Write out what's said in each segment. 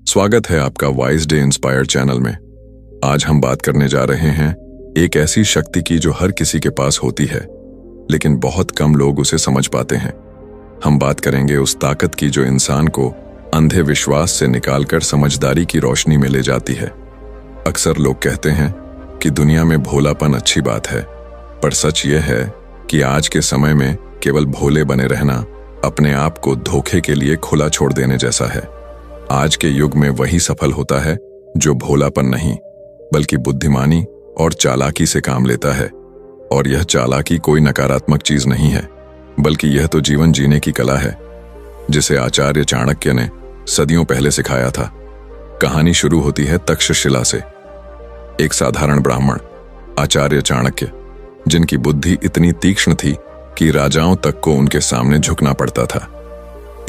स्वागत है आपका वाइज डे इंस्पायर चैनल में। आज हम बात करने जा रहे हैं एक ऐसी शक्ति की जो हर किसी के पास होती है, लेकिन बहुत कम लोग उसे समझ पाते हैं। हम बात करेंगे उस ताकत की जो इंसान को अंधे विश्वास से निकालकर समझदारी की रोशनी में ले जाती है। अक्सर लोग कहते हैं कि दुनिया में भोलापन अच्छी बात है, पर सच यह है कि आज के समय में केवल भोले बने रहना अपने आप को धोखे के लिए खुला छोड़ देने जैसा है। आज के युग में वही सफल होता है जो भोलापन नहीं बल्कि बुद्धिमानी और चालाकी से काम लेता है। और यह चालाकी कोई नकारात्मक चीज नहीं है, बल्कि यह तो जीवन जीने की कला है जिसे आचार्य चाणक्य ने सदियों पहले सिखाया था। कहानी शुरू होती है तक्षशिला से। एक साधारण ब्राह्मण आचार्य चाणक्य, जिनकी बुद्धि इतनी तीक्ष्ण थी कि राजाओं तक को उनके सामने झुकना पड़ता था।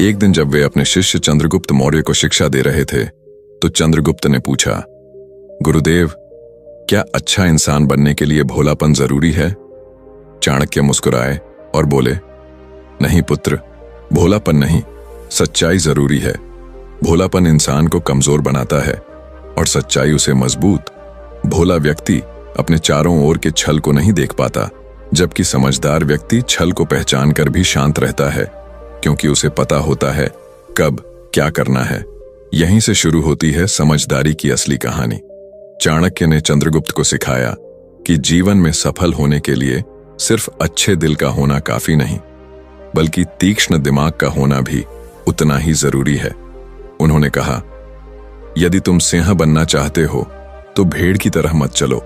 एक दिन जब वे अपने शिष्य चंद्रगुप्त मौर्य को शिक्षा दे रहे थे तो चंद्रगुप्त ने पूछा, गुरुदेव, क्या अच्छा इंसान बनने के लिए भोलापन जरूरी है? चाणक्य मुस्कुराए और बोले, नहीं पुत्र, भोलापन नहीं, सच्चाई जरूरी है। भोलापन इंसान को कमजोर बनाता है और सच्चाई उसे मजबूत। भोला व्यक्ति अपने चारों ओर के छल को नहीं देख पाता, जबकि समझदार व्यक्ति छल को पहचान कर भी शांत रहता है, क्योंकि उसे पता होता है कब क्या करना है। यहीं से शुरू होती है समझदारी की असली कहानी। चाणक्य ने चंद्रगुप्त को सिखाया कि जीवन में सफल होने के लिए सिर्फ अच्छे दिल का होना काफी नहीं, बल्कि तीक्ष्ण दिमाग का होना भी उतना ही जरूरी है। उन्होंने कहा, यदि तुम सिंह बनना चाहते हो तो भेड़ की तरह मत चलो।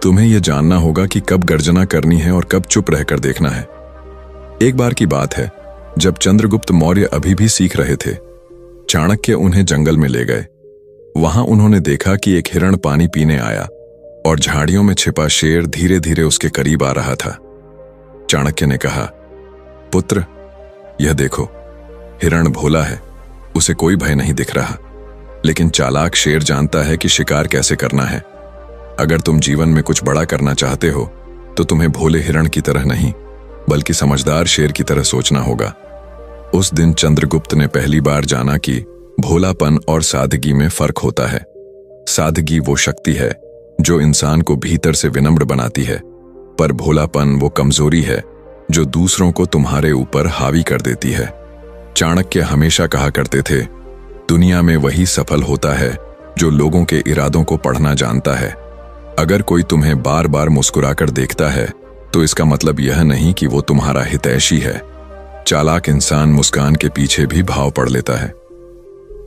तुम्हें यह जानना होगा कि कब गर्जना करनी है और कब चुप रहकर देखना है। एक बार की बात है, जब चंद्रगुप्त मौर्य अभी भी सीख रहे थे, चाणक्य उन्हें जंगल में ले गए। वहां उन्होंने देखा कि एक हिरण पानी पीने आया और झाड़ियों में छिपा शेर धीरे धीरे उसके करीब आ रहा था। चाणक्य ने कहा, पुत्र, यह देखो, हिरण भोला है, उसे कोई भय नहीं दिख रहा, लेकिन चालाक शेर जानता है कि शिकार कैसे करना है। अगर तुम जीवन में कुछ बड़ा करना चाहते हो तो तुम्हें भोले हिरण की तरह नहीं बल्कि समझदार शेर की तरह सोचना होगा। उस दिन चंद्रगुप्त ने पहली बार जाना कि भोलापन और सादगी में फर्क होता है। सादगी वो शक्ति है जो इंसान को भीतर से विनम्र बनाती है, पर भोलापन वो कमजोरी है जो दूसरों को तुम्हारे ऊपर हावी कर देती है। चाणक्य हमेशा कहा करते थे, दुनिया में वही सफल होता है जो लोगों के इरादों को पढ़ना जानता है। अगर कोई तुम्हें बार बार मुस्कुराकर देखता है तो इसका मतलब यह नहीं कि वो तुम्हारा हितैषी है। चालाक इंसान मुस्कान के पीछे भी भाव पढ़ लेता है।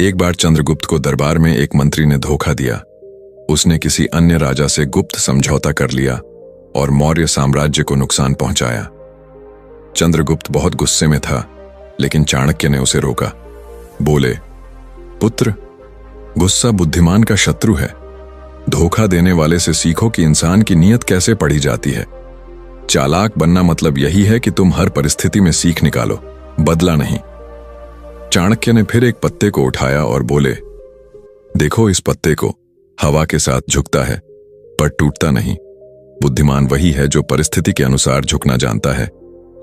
एक बार चंद्रगुप्त को दरबार में एक मंत्री ने धोखा दिया। उसने किसी अन्य राजा से गुप्त समझौता कर लिया और मौर्य साम्राज्य को नुकसान पहुंचाया। चंद्रगुप्त बहुत गुस्से में था, लेकिन चाणक्य ने उसे रोका। बोले, पुत्र, गुस्सा बुद्धिमान का शत्रु है। धोखा देने वाले से सीखो कि इंसान की नीयत कैसे पढ़ी जाती है। चालाक बनना मतलब यही है कि तुम हर परिस्थिति में सीख निकालो, बदला नहीं। चाणक्य ने फिर एक पत्ते को उठाया और बोले, देखो, इस पत्ते को हवा के साथ झुकता है पर टूटता नहीं। बुद्धिमान वही है जो परिस्थिति के अनुसार झुकना जानता है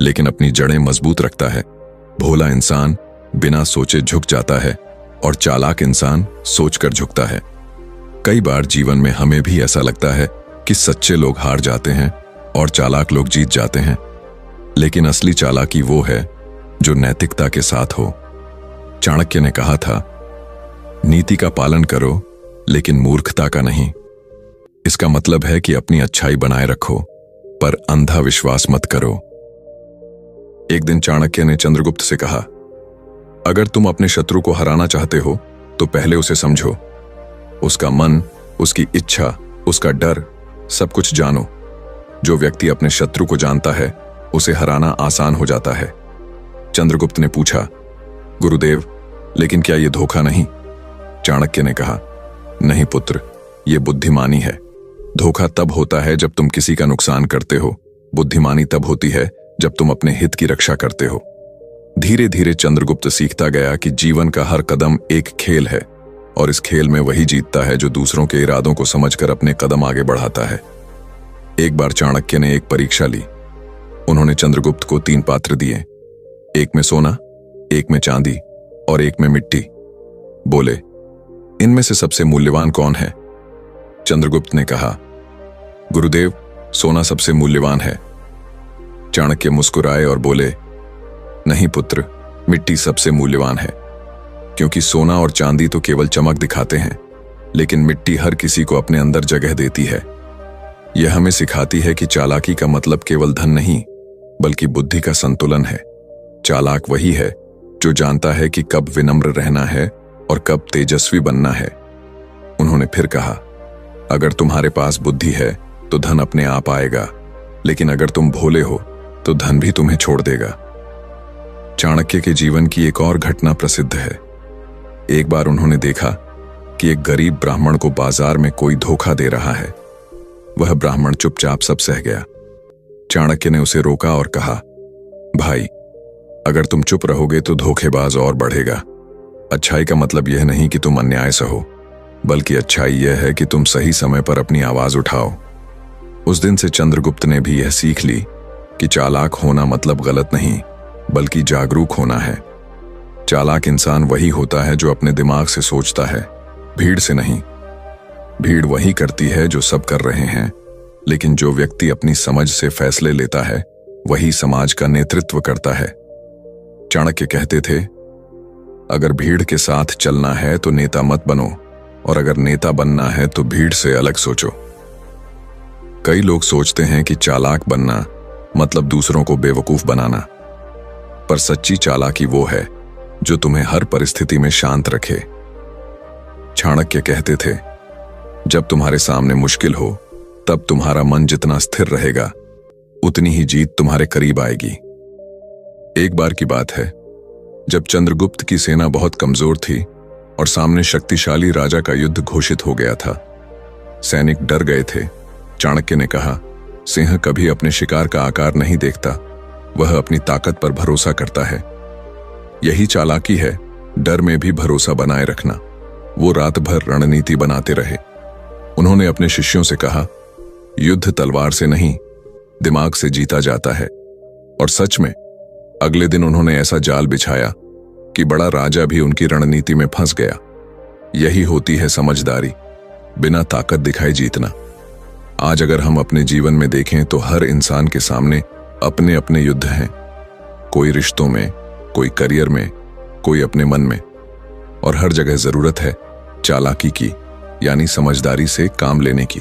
लेकिन अपनी जड़ें मजबूत रखता है। भोला इंसान बिना सोचे झुक जाता है और चालाक इंसान सोचकर झुकता है। कई बार जीवन में हमें भी ऐसा लगता है कि सच्चे लोग हार जाते हैं और चालाक लोग जीत जाते हैं, लेकिन असली चालाकी वो है जो नैतिकता के साथ हो। चाणक्य ने कहा था, नीति का पालन करो लेकिन मूर्खता का नहीं। इसका मतलब है कि अपनी अच्छाई बनाए रखो पर अंधा विश्वास मत करो। एक दिन चाणक्य ने चंद्रगुप्त से कहा, अगर तुम अपने शत्रु को हराना चाहते हो तो पहले उसे समझो। उसका मन, उसकी इच्छा, उसका डर, सब कुछ जानो। जो व्यक्ति अपने शत्रु को जानता है उसे हराना आसान हो जाता है। चंद्रगुप्त ने पूछा, गुरुदेव, लेकिन क्या यह धोखा नहीं? चाणक्य ने कहा, नहीं पुत्र, यह बुद्धिमानी है। धोखा तब होता है जब तुम किसी का नुकसान करते हो। बुद्धिमानी तब होती है जब तुम अपने हित की रक्षा करते हो। धीरे धीरे चंद्रगुप्त सीखता गया कि जीवन का हर कदम एक खेल है और इस खेल में वही जीतता है जो दूसरों के इरादों को समझकर अपने कदम आगे बढ़ाता है। एक बार चाणक्य ने एक परीक्षा ली। उन्होंने चंद्रगुप्त को 3 पात्र दिए, एक में सोना, एक में चांदी और एक में मिट्टी। बोले, इनमें से सबसे मूल्यवान कौन है? चंद्रगुप्त ने कहा, गुरुदेव, सोना सबसे मूल्यवान है। चाणक्य मुस्कुराए और बोले, नहीं पुत्र, मिट्टी सबसे मूल्यवान है। क्योंकि सोना और चांदी तो केवल चमक दिखाते हैं, लेकिन मिट्टी हर किसी को अपने अंदर जगह देती है। यह हमें सिखाती है कि चालाकी का मतलब केवल धन नहीं, बल्कि बुद्धि का संतुलन है। चालाक वही है जो जानता है कि कब विनम्र रहना है और कब तेजस्वी बनना है। उन्होंने फिर कहा, अगर तुम्हारे पास बुद्धि है तो धन अपने आप आएगा, लेकिन अगर तुम भोले हो तो धन भी तुम्हें छोड़ देगा। चाणक्य के जीवन की एक और घटना प्रसिद्ध है। एक बार उन्होंने देखा कि एक गरीब ब्राह्मण को बाजार में कोई धोखा दे रहा है। वह ब्राह्मण चुपचाप सब सह गया। चाणक्य ने उसे रोका और कहा, भाई, अगर तुम चुप रहोगे तो धोखेबाज और बढ़ेगा। अच्छाई का मतलब यह नहीं कि तुम अन्याय सहो, बल्कि अच्छाई यह है कि तुम सही समय पर अपनी आवाज उठाओ। उस दिन से चंद्रगुप्त ने भी यह सीख ली कि चालाक होना मतलब गलत नहीं, बल्कि जागरूक होना है। चालाक इंसान वही होता है जो अपने दिमाग से सोचता है, भीड़ से नहीं। भीड़ वही करती है जो सब कर रहे हैं, लेकिन जो व्यक्ति अपनी समझ से फैसले लेता है वही समाज का नेतृत्व करता है। चाणक्य कहते थे, अगर भीड़ के साथ चलना है तो नेता मत बनो, और अगर नेता बनना है तो भीड़ से अलग सोचो। कई लोग सोचते हैं कि चालाक बनना मतलब दूसरों को बेवकूफ बनाना, पर सच्ची चालाकी वो है जो तुम्हें हर परिस्थिति में शांत रखे। चाणक्य कहते थे, जब तुम्हारे सामने मुश्किल हो तब तुम्हारा मन जितना स्थिर रहेगा उतनी ही जीत तुम्हारे करीब आएगी। एक बार की बात है, जब चंद्रगुप्त की सेना बहुत कमजोर थी और सामने शक्तिशाली राजा का युद्ध घोषित हो गया था। सैनिक डर गए थे। चाणक्य ने कहा, सिंह कभी अपने शिकार का आकार नहीं देखता, वह अपनी ताकत पर भरोसा करता है। यही चालाकी है, डर में भी भरोसा बनाए रखना। वो रात भर रणनीति बनाते रहे। उन्होंने अपने शिष्यों से कहा, युद्ध तलवार से नहीं, दिमाग से जीता जाता है। और सच में अगले दिन उन्होंने ऐसा जाल बिछाया कि बड़ा राजा भी उनकी रणनीति में फंस गया। यही होती है समझदारी, बिना ताकत दिखाए जीतना। आज अगर हम अपने जीवन में देखें तो हर इंसान के सामने अपने अपने युद्ध हैं। कोई रिश्तों में, कोई करियर में, कोई अपने मन में, और हर जगह जरूरत है चालाकी की, यानी समझदारी से काम लेने की।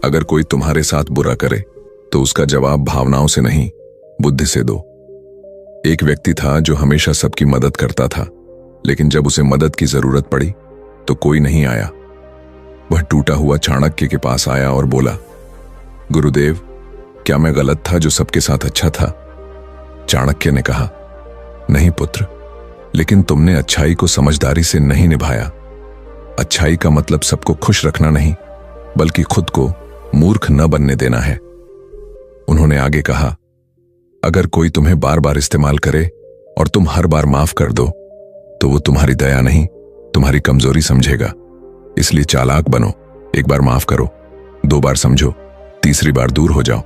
अगर कोई तुम्हारे साथ बुरा करे तो उसका जवाब भावनाओं से नहीं, बुद्धि से दो। एक व्यक्ति था जो हमेशा सबकी मदद करता था, लेकिन जब उसे मदद की जरूरत पड़ी तो कोई नहीं आया। वह टूटा हुआ चाणक्य के पास आया और बोला, गुरुदेव, क्या मैं गलत था जो सबके साथ अच्छा था? चाणक्य ने कहा, नहीं पुत्र, लेकिन तुमने अच्छाई को समझदारी से नहीं निभाया। अच्छाई का मतलब सबको खुश रखना नहीं, बल्कि खुद को मूर्ख न बनने देना है। उन्होंने आगे कहा, अगर कोई तुम्हें बार बार इस्तेमाल करे और तुम हर बार माफ कर दो तो वो तुम्हारी दया नहीं, तुम्हारी कमजोरी समझेगा। इसलिए चालाक बनो, एक बार माफ करो, 2 बार समझो, तीसरी बार दूर हो जाओ।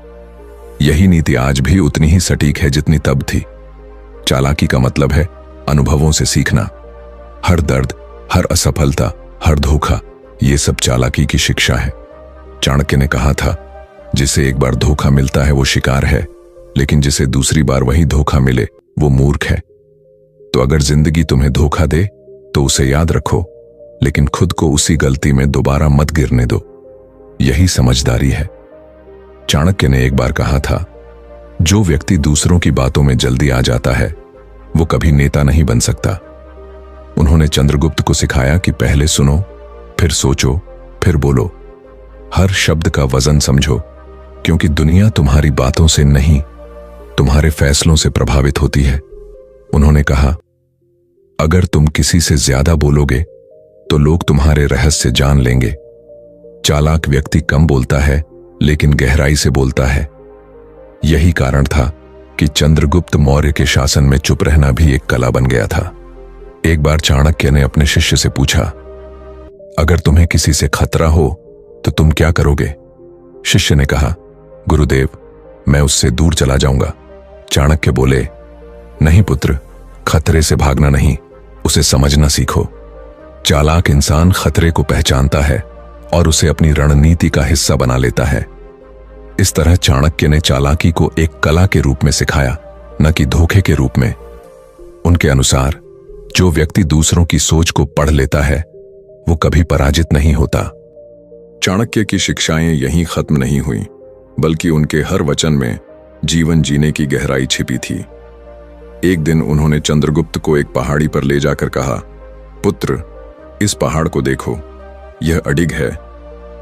यही नीति आज भी उतनी ही सटीक है जितनी तब थी। चालाकी का मतलब है अनुभवों से सीखना। हर दर्द, हर असफलता, हर धोखा, ये सब चालाकी की शिक्षा है। चाणक्य ने कहा था, जिसे एक बार धोखा मिलता है वो शिकार है, लेकिन जिसे दूसरी बार वही धोखा मिले वो मूर्ख है। तो अगर जिंदगी तुम्हें धोखा दे तो उसे याद रखो, लेकिन खुद को उसी गलती में दोबारा मत गिरने दो। यही समझदारी है। चाणक्य ने एक बार कहा था, जो व्यक्ति दूसरों की बातों में जल्दी आ जाता है वो कभी नेता नहीं बन सकता। उन्होंने चंद्रगुप्त को सिखाया कि पहले सुनो, फिर सोचो, फिर बोलो। हर शब्द का वजन समझो, क्योंकि दुनिया तुम्हारी बातों से नहीं, तुम्हारे फैसलों से प्रभावित होती है। उन्होंने कहा, अगर तुम किसी से ज्यादा बोलोगे तो लोग तुम्हारे रहस्य जान लेंगे। चालाक व्यक्ति कम बोलता है लेकिन गहराई से बोलता है। यही कारण था कि चंद्रगुप्त मौर्य के शासन में चुप रहना भी एक कला बन गया था। एक बार चाणक्य ने अपने शिष्य से पूछा, अगर तुम्हें किसी से खतरा हो तो तुम क्या करोगे? शिष्य ने कहा, गुरुदेव, मैं उससे दूर चला जाऊंगा। चाणक्य बोले, नहीं पुत्र, खतरे से भागना नहीं, उसे समझना सीखो। चालाक इंसान खतरे को पहचानता है और उसे अपनी रणनीति का हिस्सा बना लेता है। इस तरह चाणक्य ने चालाकी को एक कला के रूप में सिखाया, न कि धोखे के रूप में। उनके अनुसार जो व्यक्ति दूसरों की सोच को पढ़ लेता है वो कभी पराजित नहीं होता। चाणक्य की शिक्षाएं यहीं खत्म नहीं हुई, बल्कि उनके हर वचन में जीवन जीने की गहराई छिपी थी। एक दिन उन्होंने चंद्रगुप्त को एक पहाड़ी पर ले जाकर कहा, पुत्र, इस पहाड़ को देखो, यह अडिग है,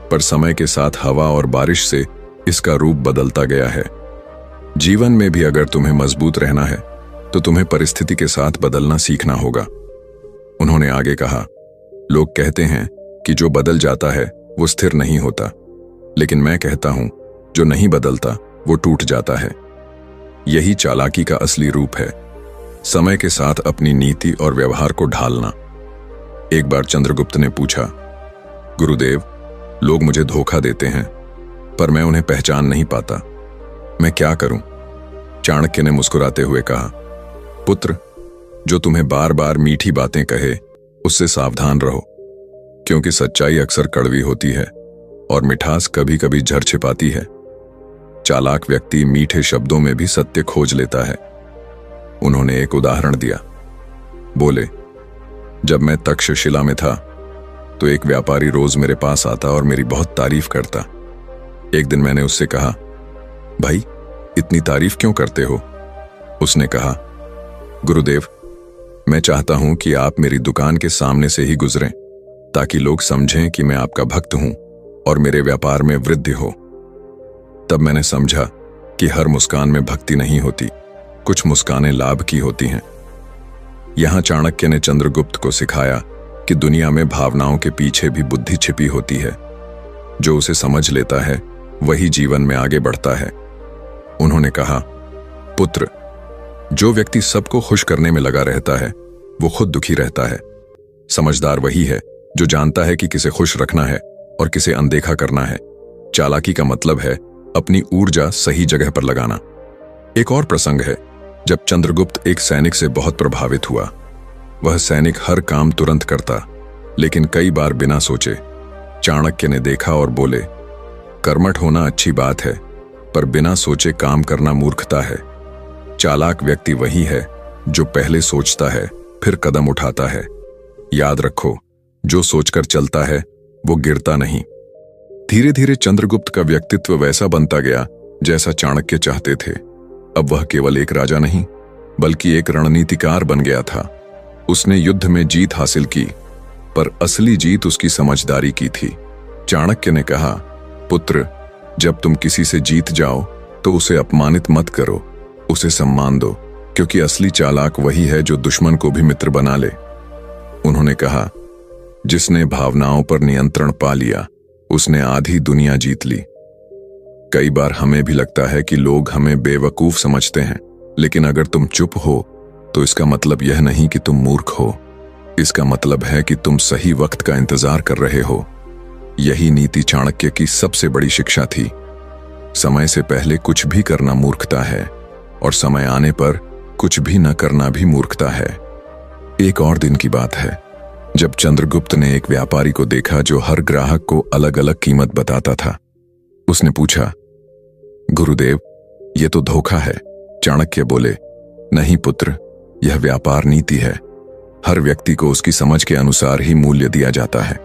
पर समय के साथ हवा और बारिश से इसका रूप बदलता गया है। जीवन में भी अगर तुम्हें मजबूत रहना है तो तुम्हें परिस्थिति के साथ बदलना सीखना होगा। उन्होंने आगे कहा, लोग कहते हैं कि जो बदल जाता है वो स्थिर नहीं होता, लेकिन मैं कहता हूं जो नहीं बदलता वो टूट जाता है। यही चालाकी का असली रूप है, समय के साथ अपनी नीति और व्यवहार को ढालना। एक बार चंद्रगुप्त ने पूछा, गुरुदेव, लोग मुझे धोखा देते हैं पर मैं उन्हें पहचान नहीं पाता, मैं क्या करूं? चाणक्य ने मुस्कुराते हुए कहा, पुत्र, जो तुम्हें बार बार मीठी बातें कहे उससे सावधान रहो, क्योंकि सच्चाई अक्सर कड़वी होती है और मिठास कभी कभी झर छिपाती है। चालाक व्यक्ति मीठे शब्दों में भी सत्य खोज लेता है। उन्होंने एक उदाहरण दिया। बोले, जब मैं तक्षशिला में था तो एक व्यापारी रोज मेरे पास आता और मेरी बहुत तारीफ करता। एक दिन मैंने उससे कहा, भाई, इतनी तारीफ क्यों करते हो? उसने कहा, गुरुदेव, मैं चाहता हूं कि आप मेरी दुकान के सामने से ही गुजरें ताकि लोग समझें कि मैं आपका भक्त हूं और मेरे व्यापार में वृद्धि हो। तब मैंने समझा कि हर मुस्कान में भक्ति नहीं होती, कुछ मुस्कानें लाभ की होती हैं। यहां चाणक्य ने चंद्रगुप्त को सिखाया कि दुनिया में भावनाओं के पीछे भी बुद्धि छिपी होती है। जो उसे समझ लेता है वही जीवन में आगे बढ़ता है। उन्होंने कहा, पुत्र, जो व्यक्ति सबको खुश करने में लगा रहता है वो खुद दुखी रहता है। समझदार वही है जो जानता है कि किसे खुश रखना है और किसे अनदेखा करना है। चालाकी का मतलब है अपनी ऊर्जा सही जगह पर लगाना। एक और प्रसंग है जब चंद्रगुप्त एक सैनिक से बहुत प्रभावित हुआ। वह सैनिक हर काम तुरंत करता, लेकिन कई बार बिना सोचे। चाणक्य ने देखा और बोले, कर्मठ होना अच्छी बात है, पर बिना सोचे काम करना मूर्खता है। चालाक व्यक्ति वही है जो पहले सोचता है फिर कदम उठाता है। याद रखो, जो सोचकर चलता है वो गिरता नहीं। धीरे धीरे चंद्रगुप्त का व्यक्तित्व वैसा बनता गया जैसा चाणक्य चाहते थे। अब वह केवल एक राजा नहीं बल्कि एक रणनीतिकार बन गया था। उसने युद्ध में जीत हासिल की, पर असली जीत उसकी समझदारी की थी। चाणक्य ने कहा, पुत्र, जब तुम किसी से जीत जाओ तो उसे अपमानित मत करो, उसे सम्मान दो, क्योंकि असली चालाक वही है जो दुश्मन को भी मित्र बना ले। उन्होंने कहा, जिसने भावनाओं पर नियंत्रण पा लिया उसने आधी दुनिया जीत ली। कई बार हमें भी लगता है कि लोग हमें बेवकूफ समझते हैं, लेकिन अगर तुम चुप हो तो इसका मतलब यह नहीं कि तुम मूर्ख हो। इसका मतलब है कि तुम सही वक्त का इंतजार कर रहे हो। यही नीति चाणक्य की सबसे बड़ी शिक्षा थी। समय से पहले कुछ भी करना मूर्खता है और समय आने पर कुछ भी न करना भी मूर्खता है। एक और दिन की बात है जब चंद्रगुप्त ने एक व्यापारी को देखा जो हर ग्राहक को अलग अलग कीमत बताता था। उसने पूछा, गुरुदेव, यह तो धोखा है। चाणक्य बोले, नहीं पुत्र, यह व्यापार नीति है। हर व्यक्ति को उसकी समझ के अनुसार ही मूल्य दिया जाता है।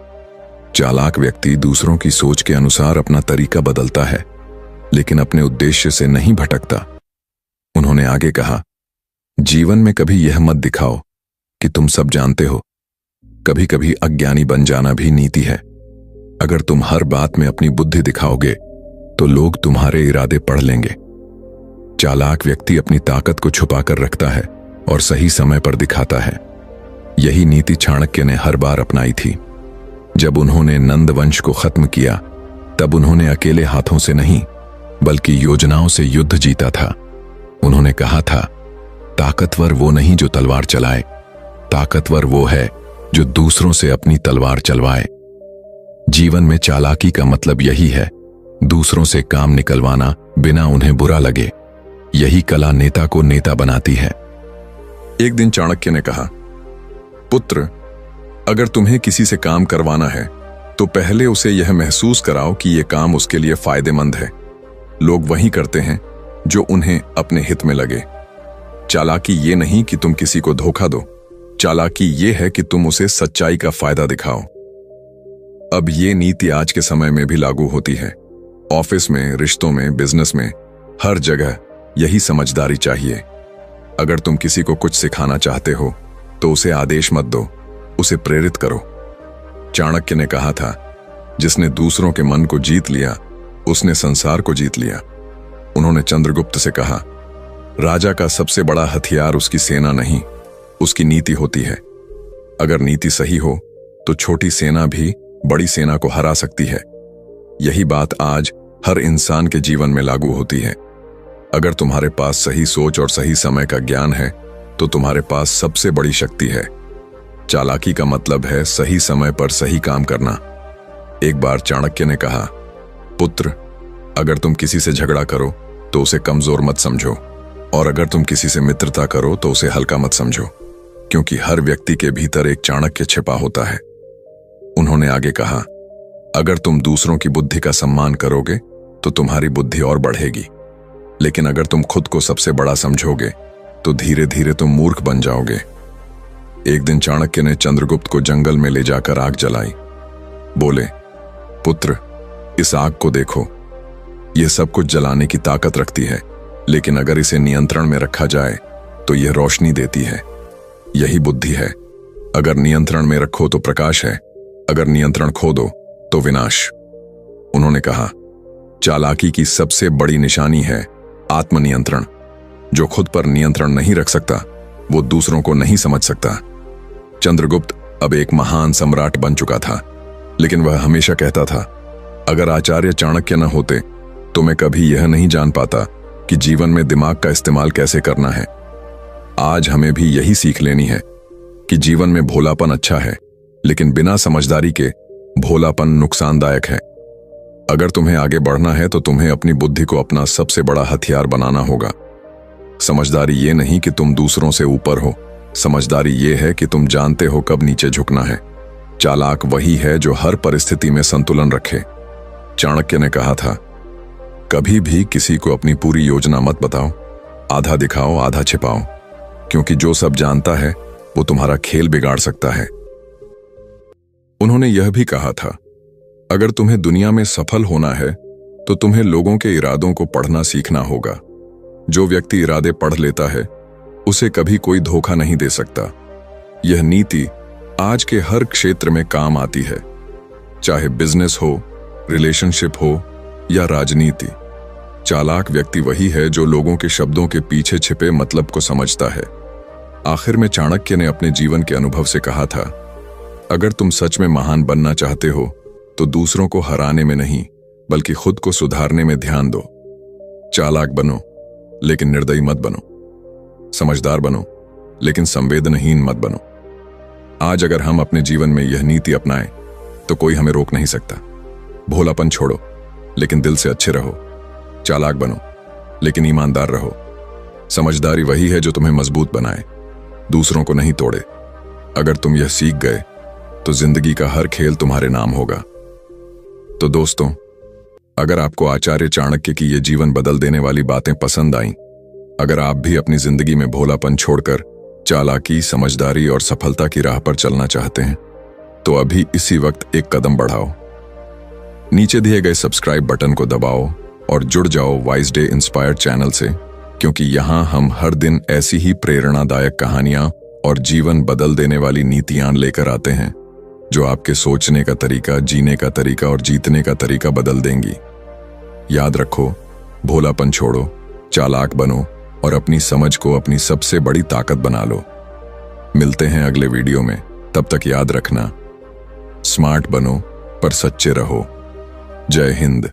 चालाक व्यक्ति दूसरों की सोच के अनुसार अपना तरीका बदलता है, लेकिन अपने उद्देश्य से नहीं भटकता। उन्होंने आगे कहा, जीवन में कभी यह मत दिखाओ कि तुम सब जानते हो। कभी कभी अज्ञानी बन जाना भी नीति है। अगर तुम हर बात में अपनी बुद्धि दिखाओगे तो लोग तुम्हारे इरादे पढ़ लेंगे। चालाक व्यक्ति अपनी ताकत को छुपाकर रखता है और सही समय पर दिखाता है। यही नीति चाणक्य ने हर बार अपनाई थी। जब उन्होंने नंद वंश को खत्म किया तब उन्होंने अकेले हाथों से नहीं बल्कि योजनाओं से युद्ध जीता था। उन्होंने कहा था, ताकतवर वो नहीं जो तलवार चलाए, ताकतवर वो है जो दूसरों से अपनी तलवार चलवाए। जीवन में चालाकी का मतलब यही है, दूसरों से काम निकलवाना बिना उन्हें बुरा लगे। यही कला नेता को नेता बनाती है। एक दिन चाणक्य ने कहा, पुत्र, अगर तुम्हें किसी से काम करवाना है तो पहले उसे यह महसूस कराओ कि यह काम उसके लिए फायदेमंद है। लोग वही करते हैं जो उन्हें अपने हित में लगे। चालाकी ये नहीं कि तुम किसी को धोखा दो, चालाकी ये है कि तुम उसे सच्चाई का फायदा दिखाओ। अब ये नीति आज के समय में भी लागू होती है। ऑफिस में, रिश्तों में, बिजनेस में, हर जगह यही समझदारी चाहिए। अगर तुम किसी को कुछ सिखाना चाहते हो तो उसे आदेश मत दो, उसे प्रेरित करो। चाणक्य ने कहा था, जिसने दूसरों के मन को जीत लिया उसने संसार को जीत लिया। उन्होंने चंद्रगुप्त से कहा, राजा का सबसे बड़ा हथियार उसकी सेना नहीं, उसकी नीति होती है। अगर नीति सही हो तो छोटी सेना भी बड़ी सेना को हरा सकती है। यही बात आज हर इंसान के जीवन में लागू होती है। अगर तुम्हारे पास सही सोच और सही समय का ज्ञान है तो तुम्हारे पास सबसे बड़ी शक्ति है। चालाकी का मतलब है सही समय पर सही काम करना। एक बार चाणक्य ने कहा, पुत्र, अगर तुम किसी से झगड़ा करो तो उसे कमजोर मत समझो, और अगर तुम किसी से मित्रता करो तो उसे हल्का मत समझो, क्योंकि हर व्यक्ति के भीतर एक चाणक्य छिपा होता है। उन्होंने आगे कहा, अगर तुम दूसरों की बुद्धि का सम्मान करोगे तो तुम्हारी बुद्धि और बढ़ेगी, लेकिन अगर तुम खुद को सबसे बड़ा समझोगे तो धीरे धीरे तुम मूर्ख बन जाओगे। एक दिन चाणक्य ने चंद्रगुप्त को जंगल में ले जाकर आग जलाई। बोले, पुत्र, इस आग को देखो, यह सब कुछ जलाने की ताकत रखती है, लेकिन अगर इसे नियंत्रण में रखा जाए तो यह रोशनी देती है। यही बुद्धि है। अगर नियंत्रण में रखो तो प्रकाश है, अगर नियंत्रण खो दो तो विनाश। उन्होंने कहा, चालाकी की सबसे बड़ी निशानी है आत्मनियंत्रण। जो खुद पर नियंत्रण नहीं रख सकता वो दूसरों को नहीं समझ सकता। चंद्रगुप्त अब एक महान सम्राट बन चुका था, लेकिन वह हमेशा कहता था, अगर आचार्य चाणक्य न होते तो मैं कभी यह नहीं जान पाता कि जीवन में दिमाग का इस्तेमाल कैसे करना है। आज हमें भी यही सीख लेनी है कि जीवन में भोलापन अच्छा है, लेकिन बिना समझदारी के भोलापन नुकसानदायक है। अगर तुम्हें आगे बढ़ना है तो तुम्हें अपनी बुद्धि को अपना सबसे बड़ा हथियार बनाना होगा। समझदारी ये नहीं कि तुम दूसरों से ऊपर हो, समझदारी ये है कि तुम जानते हो कब नीचे झुकना है। चालाक वही है जो हर परिस्थिति में संतुलन रखे। चाणक्य ने कहा था, कभी भी किसी को अपनी पूरी योजना मत बताओ, आधा दिखाओ आधा छिपाओ, क्योंकि जो सब जानता है वो तुम्हारा खेल बिगाड़ सकता है। उन्होंने यह भी कहा था, अगर तुम्हें दुनिया में सफल होना है तो तुम्हें लोगों के इरादों को पढ़ना सीखना होगा। जो व्यक्ति इरादे पढ़ लेता है उसे कभी कोई धोखा नहीं दे सकता। यह नीति आज के हर क्षेत्र में काम आती है, चाहे बिजनेस हो, रिलेशनशिप हो या राजनीति। चालाक व्यक्ति वही है जो लोगों के शब्दों के पीछे छिपे मतलब को समझता है। आखिर में चाणक्य ने अपने जीवन के अनुभव से कहा था, अगर तुम सच में महान बनना चाहते हो तो दूसरों को हराने में नहीं बल्कि खुद को सुधारने में ध्यान दो। चालाक बनो लेकिन निर्दयी मत बनो, समझदार बनो लेकिन संवेदनहीन मत बनो। आज अगर हम अपने जीवन में यह नीति अपनाएं तो कोई हमें रोक नहीं सकता। भोलापन छोड़ो लेकिन दिल से अच्छे रहो, चालाक बनो लेकिन ईमानदार रहो। समझदारी वही है जो तुम्हें मजबूत बनाए, दूसरों को नहीं तोड़े। अगर तुम यह सीख गए तो जिंदगी का हर खेल तुम्हारे नाम होगा। तो दोस्तों, अगर आपको आचार्य चाणक्य की ये जीवन बदल देने वाली बातें पसंद आईं, अगर आप भी अपनी जिंदगी में भोलापन छोड़कर चालाकी, समझदारी और सफलता की राह पर चलना चाहते हैं, तो अभी इसी वक्त एक कदम बढ़ाओ। नीचे दिए गए सब्सक्राइब बटन को दबाओ और जुड़ जाओ वाइज डे इंस्पायर्ड चैनल से, क्योंकि यहाँ हम हर दिन ऐसी ही प्रेरणादायक कहानियां और जीवन बदल देने वाली नीतियां लेकर आते हैं जो आपके सोचने का तरीका, जीने का तरीका और जीतने का तरीका बदल देंगी। याद रखो, भोलापन छोड़ो, चालाक बनो और अपनी समझ को अपनी सबसे बड़ी ताकत बना लो। मिलते हैं अगले वीडियो में, तब तक याद रखना, स्मार्ट बनो पर सच्चे रहो। जय हिंद।